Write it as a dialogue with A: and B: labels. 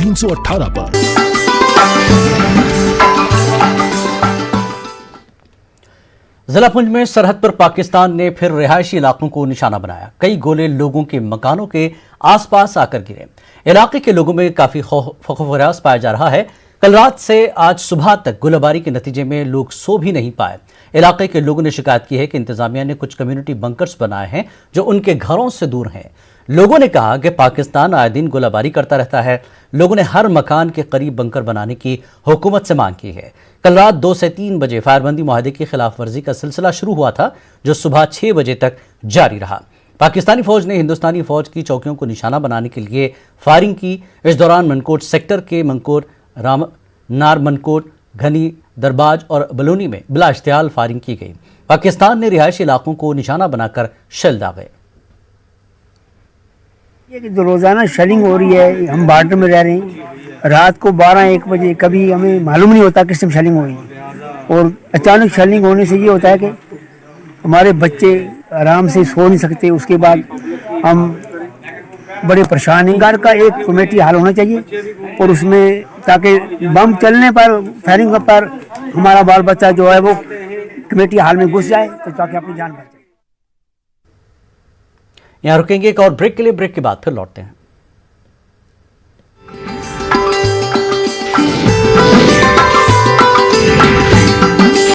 A: 318 पर।
B: जिला पुंछ में सरहद पर पाकिस्तान ने फिर रिहायशी इलाकों को निशाना बनाया। कई गोले लोगों के मकानों के आसपास आकर गिरे। इलाके के लोगों में काफी खौफ पाया जा रहा है। कल रात से आज सुबह तक गोलाबारी के नतीजे में लोग सो भी नहीं पाए। इलाके के लोगों ने शिकायत की है कि इंतजामिया ने कुछ कम्युनिटी बंकर्स बनाए हैं जो उनके घरों से दूर हैं। लोगों ने कहा कि पाकिस्तान आए दिन गोलाबारी करता रहता है। लोगों ने हर मकान के करीब बंकर बनाने की हुकूमत से मांग की है। कल रात 2 से 3 बजे फायरबंदी मुआहदे की खिलाफ वर्जी का सिलसिला शुरू हुआ था जो सुबह 6 बजे तक जारी रहा। पाकिस्तानी फौज ने हिंदुस्तानी फौज की चौकियों को निशाना बनाने के लिए फायरिंग की। इस दौरान मनकोट सेक्टर के मंकोट, नार मनकोट, घनी, दरबाज और बलूनी में बिला इश्तियाल फायरिंग की गई। पाकिस्तान ने रिहायशी इलाकों को निशाना बनाकर शेल दागे।
C: ये कि जो रोज़ाना शेलिंग हो रही है, हम बॉर्डर में रह रहे हैं, रात को 12-1 बजे कभी हमें मालूम नहीं होता किस टाइम शेलिंग हो रही है, और अचानक शेलिंग होने से ये होता है कि हमारे बच्चे आराम से सो नहीं सकते। उसके बाद हम बड़े परेशान हैं। घर का एक कमेटी हाल होना चाहिए और उसमें ताकि बम चलने पर, फायरिंग पर हमारा बाल बच्चा जो है वो कमेटी हाल में घुस जाए तो ताकि अपनी जान बचे।
B: यहाँ रुकेंगे एक और ब्रेक के लिए। ब्रेक के बाद फिर लौटते हैं।